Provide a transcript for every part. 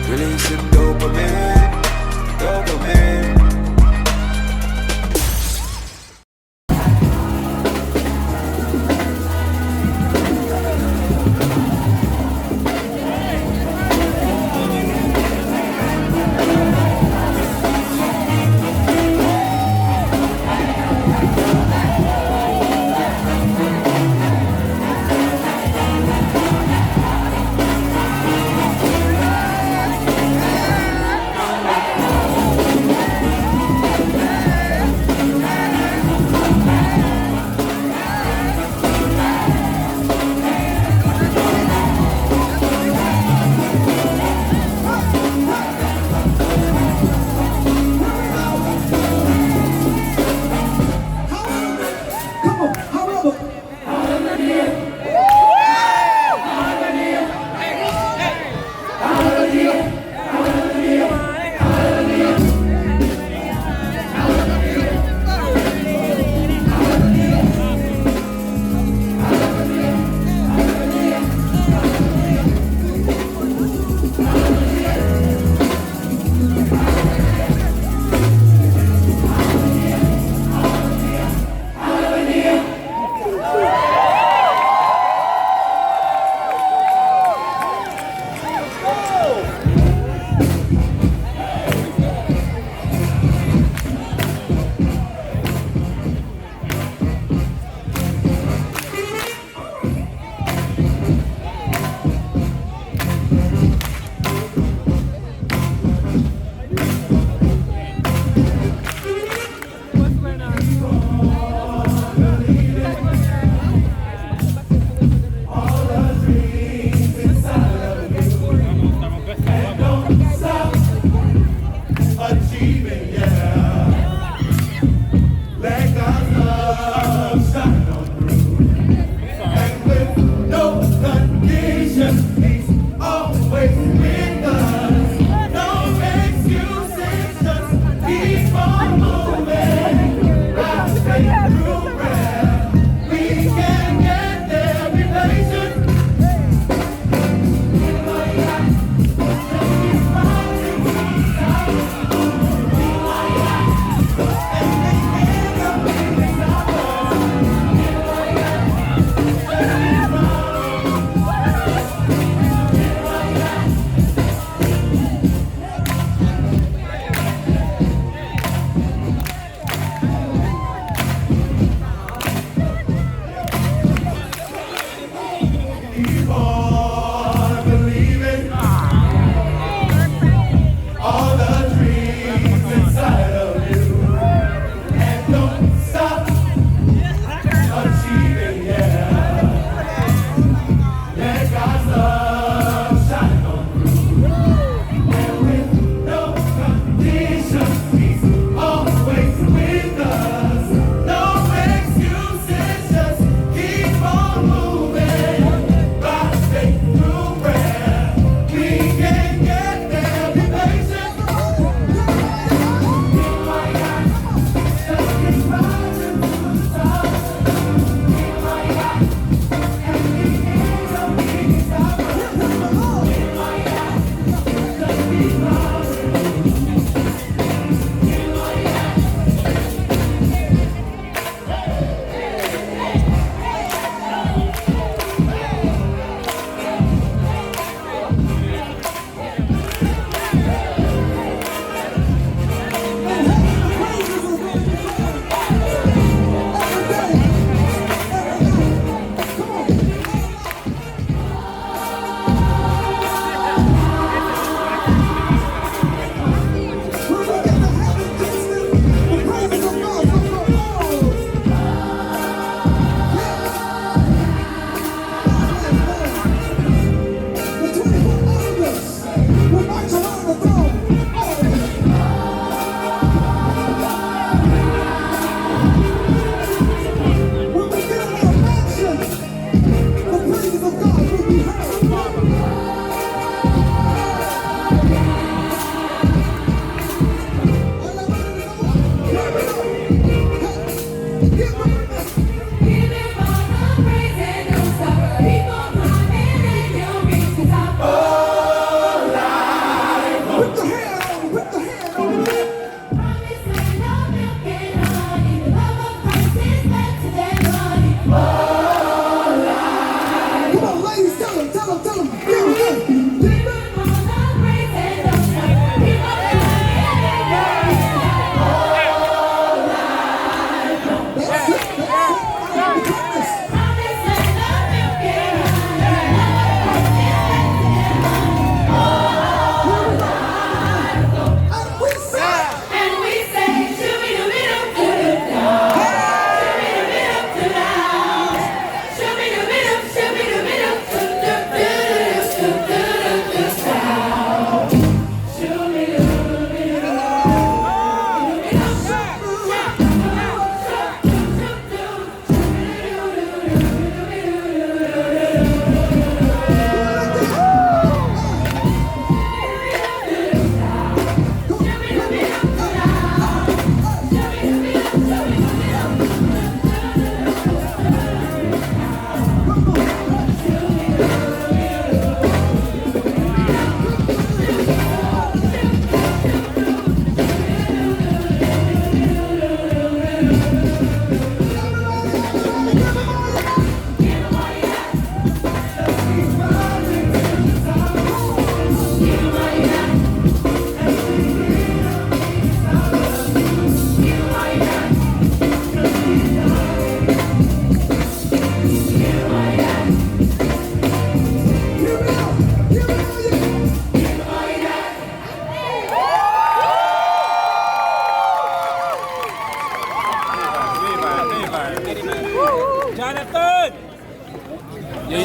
Releasing dopamine, dopamine.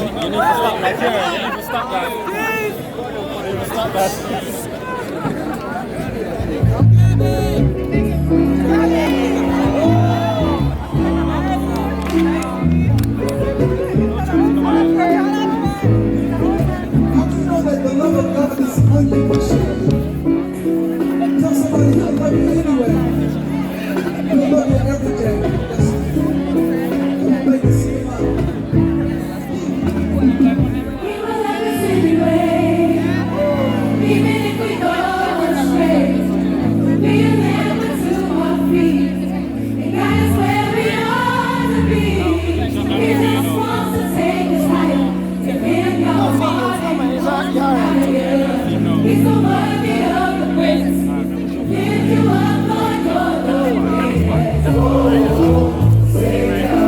need to stop that. Yeah, you need to stop that. You need to stop that. The love of God is unconditional. Tell somebody I love you anyway. I love you every day. That's make it seem like He will love us anyway, even if we go astray. Be a lamp unto our feet, and guide us where we ought to be. He just wants to take us higher, to him your heart and higher. He's so worthy of the praise. Lift you up, Lord, you're the greatest. Oh, Savior.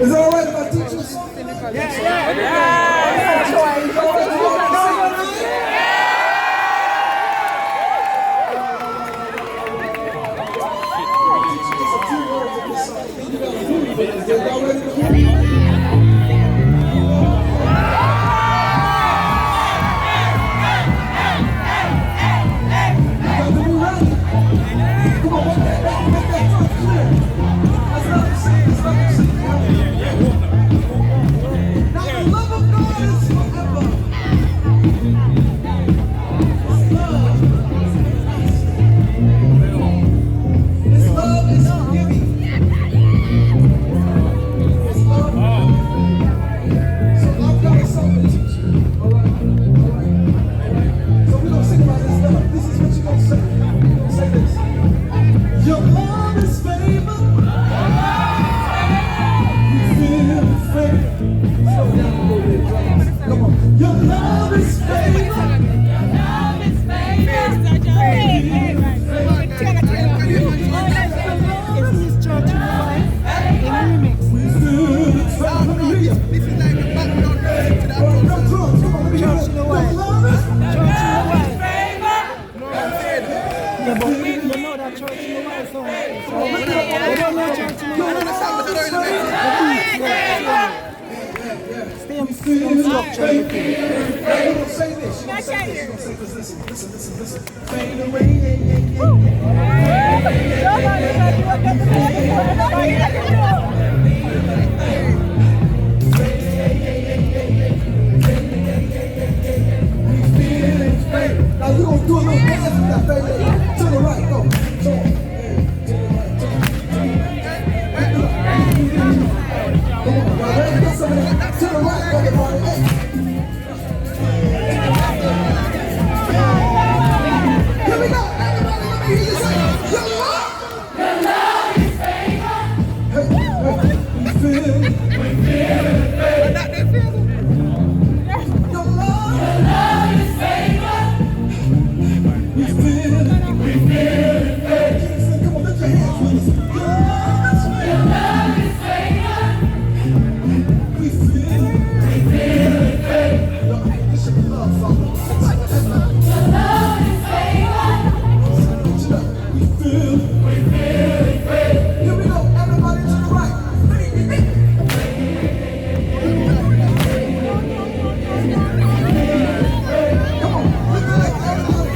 Is it all right if I teach you a song? Now the love of Now we're gonna do a little dance with that baby. To the right, go. So, come on, now let's get some of that. To the right, everybody. Here we go, everybody. Let me hear you say, your love. Your love is favor. We feel it. Your love. Your love is favor. We feel it. Kingston, come on, lift your hands with us. Your love is Your love is favor. we feel it. Yo, this should be love song. Your love is favor. We feel it. Here we go, everybody to the right. Come on, look at that, everybody.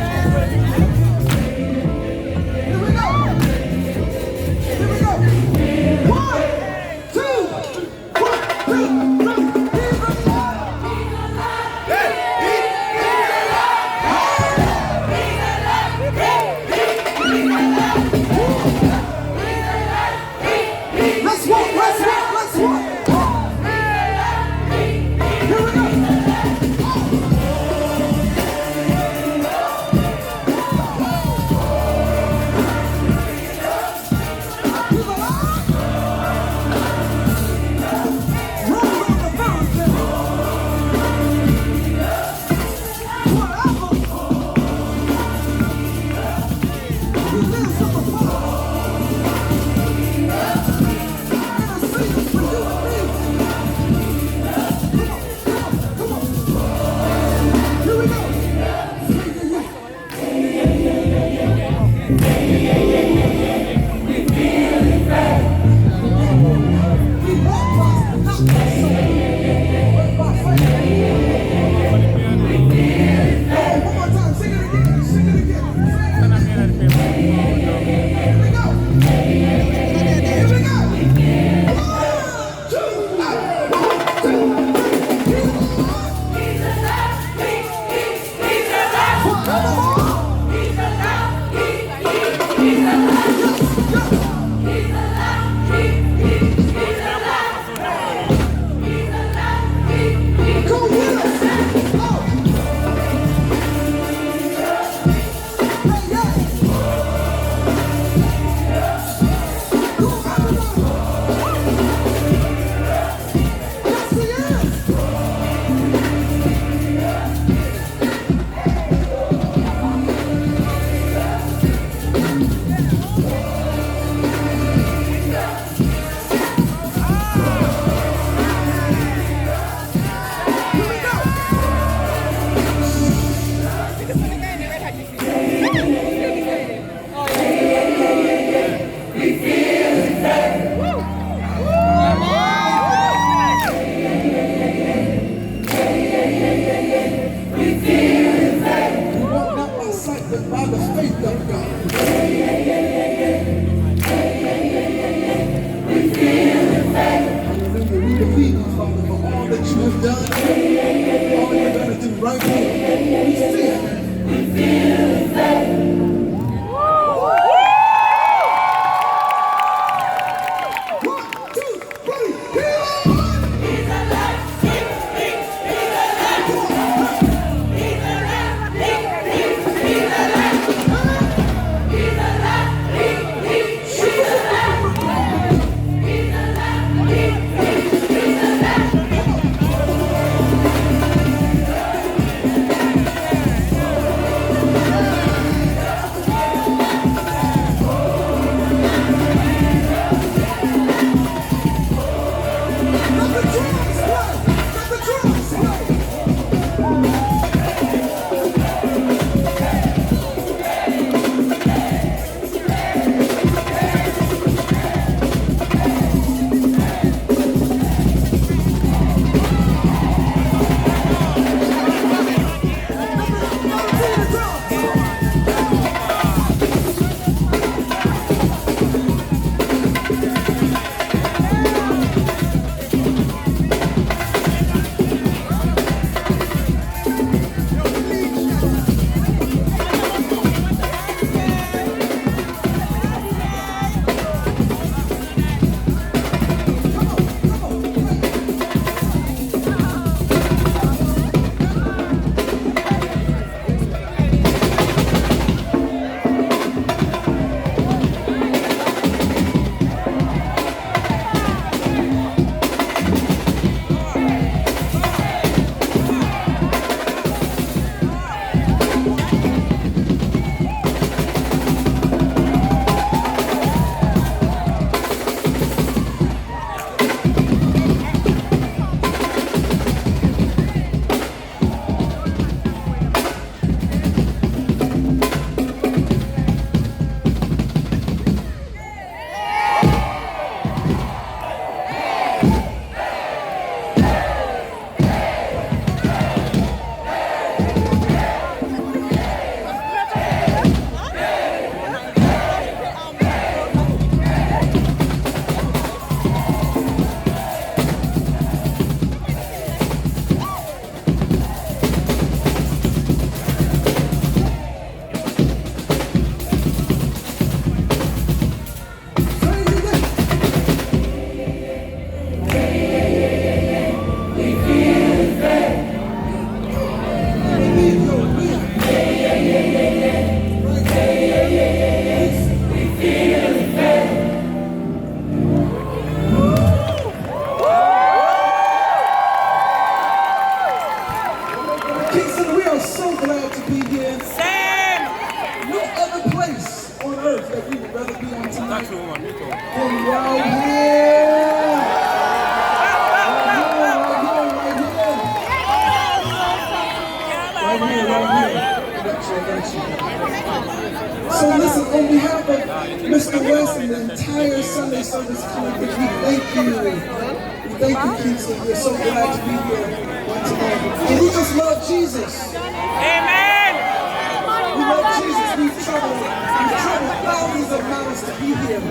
Here we go. Here we go. 1, 2, 1, 2, 3. Viva love. Let's walk, let's walk, let's walk. Here we go. Viva love. Sunday service tonight. We thank you. We thank you, Kingston. We're so glad to be here tonight. And we just love Jesus. Amen. We love Jesus. We've traveled thousands of miles to be here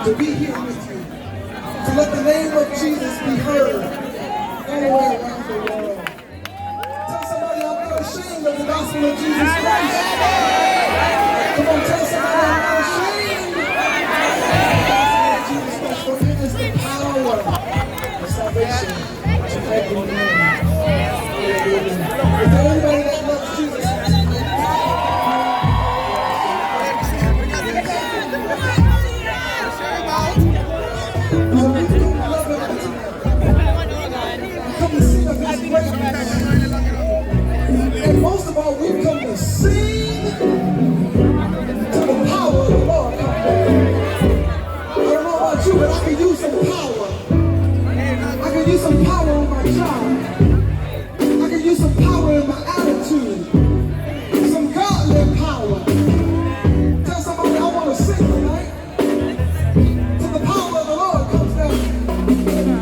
with you. To let the name of Jesus be heard anywhere around the world. Tell somebody I'm not ashamed of the gospel of Jesus Christ. Come on, tell somebody I'm not ashamed of the gospel of Jesus Christ. For it is the power of salvation to every man. Is there anybody that loves Jesus? And most of all, we've come to sing to the power of the Lord. I don't know about you, but I could use some power. I could use some power on my job. I could use some power in my attitude. Some godly power. Tell somebody I want to sing tonight. Till the power of the Lord comes down. Till the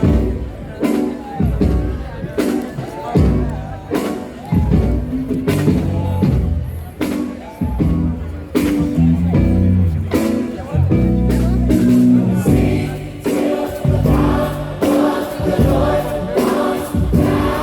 power of the Lord comes down.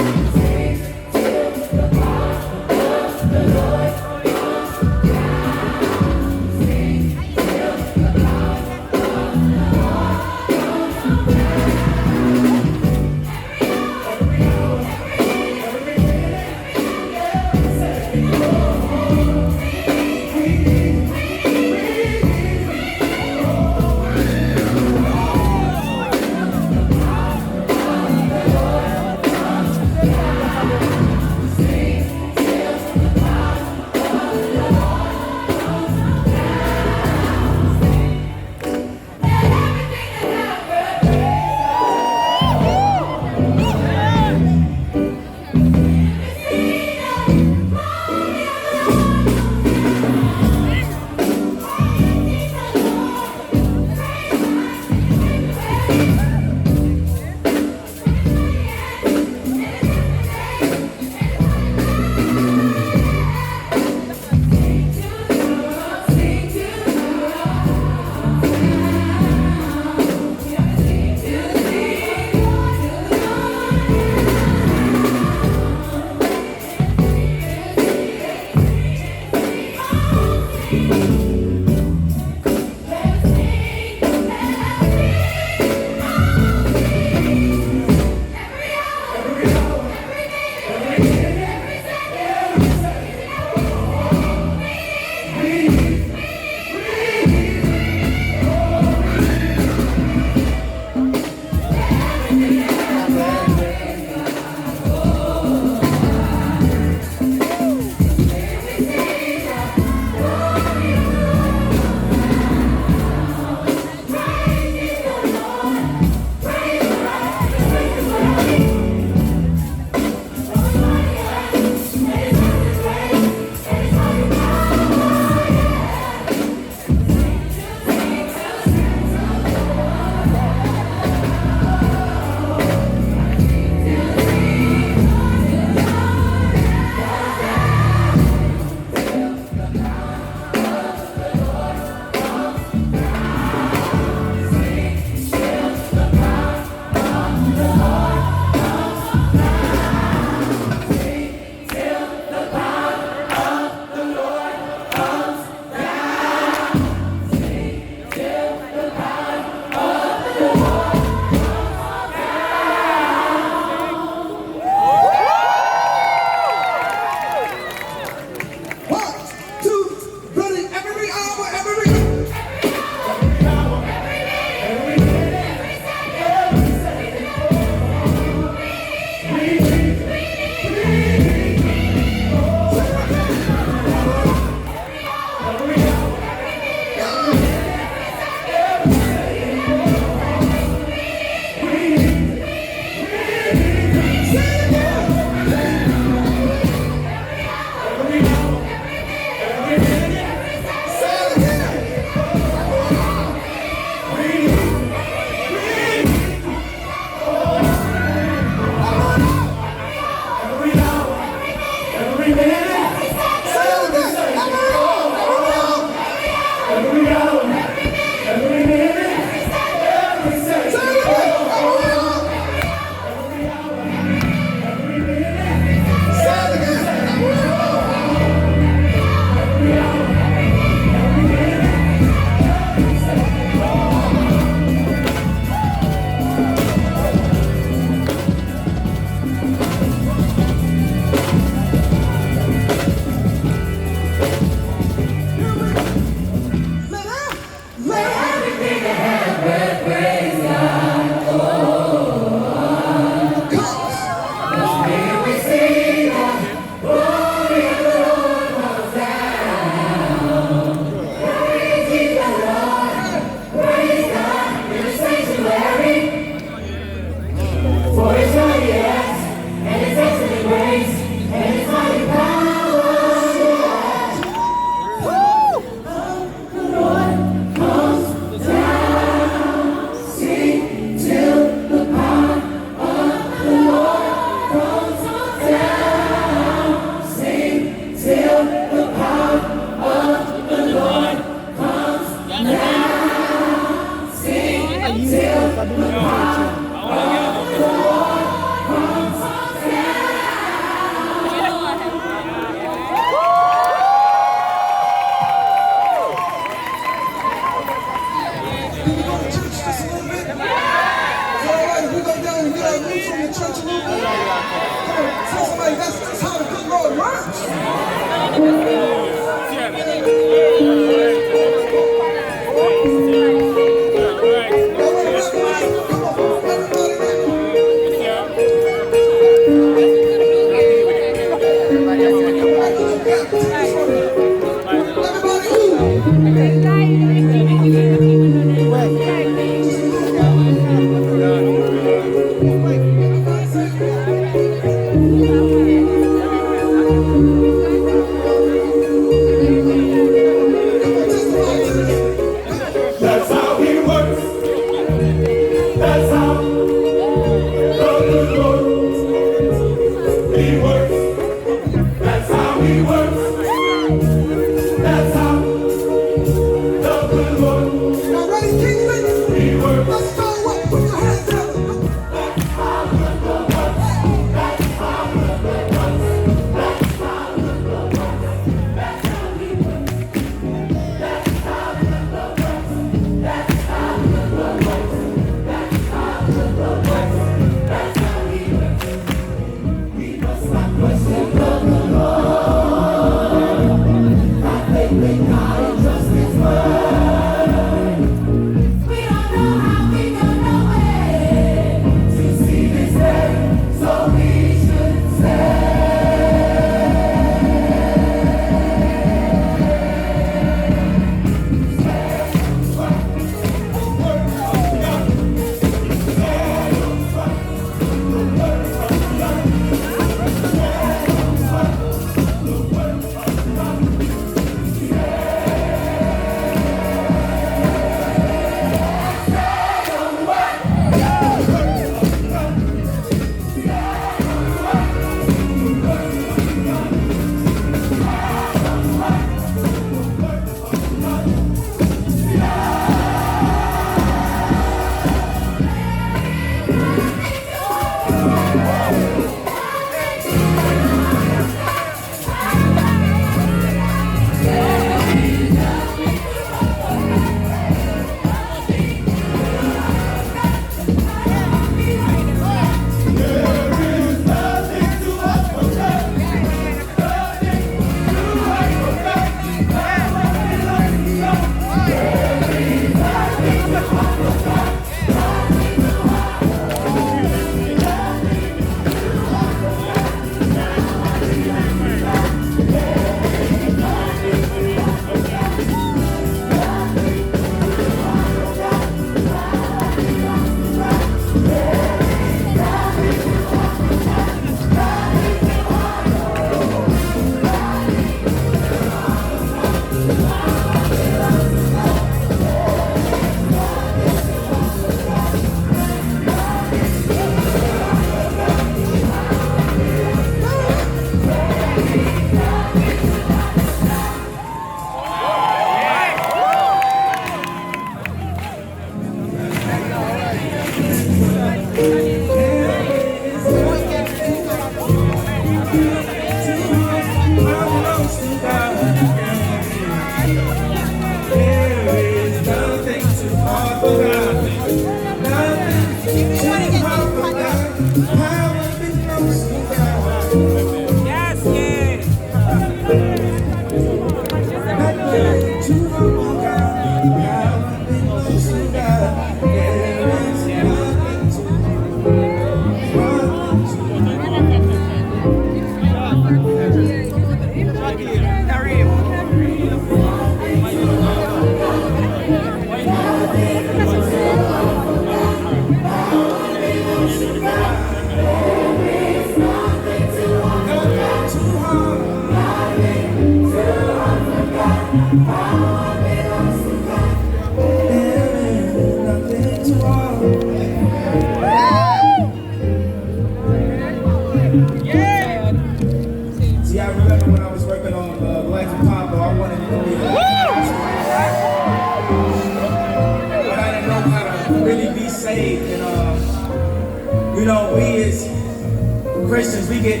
Christians, we get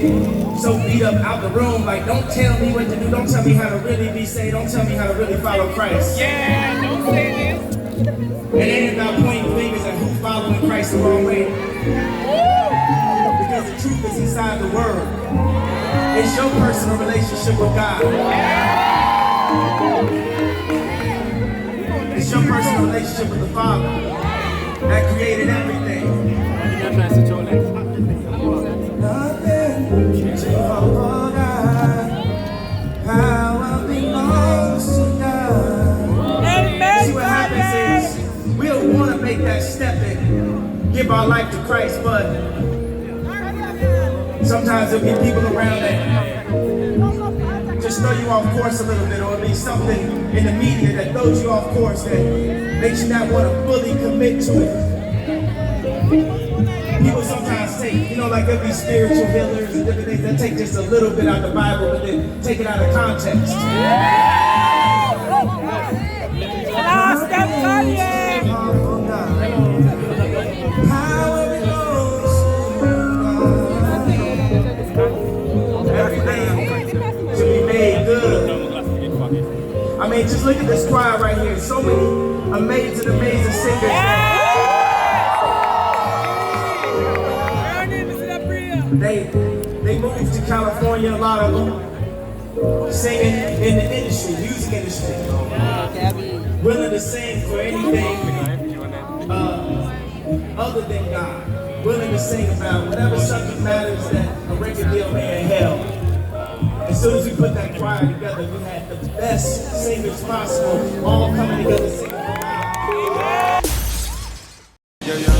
so beat up out the room, like, don't tell me what to do, don't tell me how to really be saved, don't tell me how to really follow Christ. Yeah, don't say this. It ain't about pointing fingers at who's following Christ the wrong way. Because the truth is inside the Word. It's your personal relationship with God. It's your personal relationship with the Father that created everything. Nothing to hold on. close to God. Amen. See what happens is we'll want to make that step and give our life to Christ, but sometimes there'll be people around that just throw you off course a little bit, or at least something in the media that throws you off course that makes you not want to fully commit to it. People sometimes take, like there'll be spiritual healers and different things that take just a little bit out of the Bible, but then take it out of context. Last step, Kanye. Power belongs to God. Everything to be made good. I mean, just look at this choir right here. So many amazing singers. They moved to California, a lot of them, singing in the industry, music industry. Willing to sing for anything other than God. Willing to sing about whatever subject matters that a record deal may entail. As soon as we put that choir together, we had the best singers possible, all coming together singing for God. Yeah, yeah.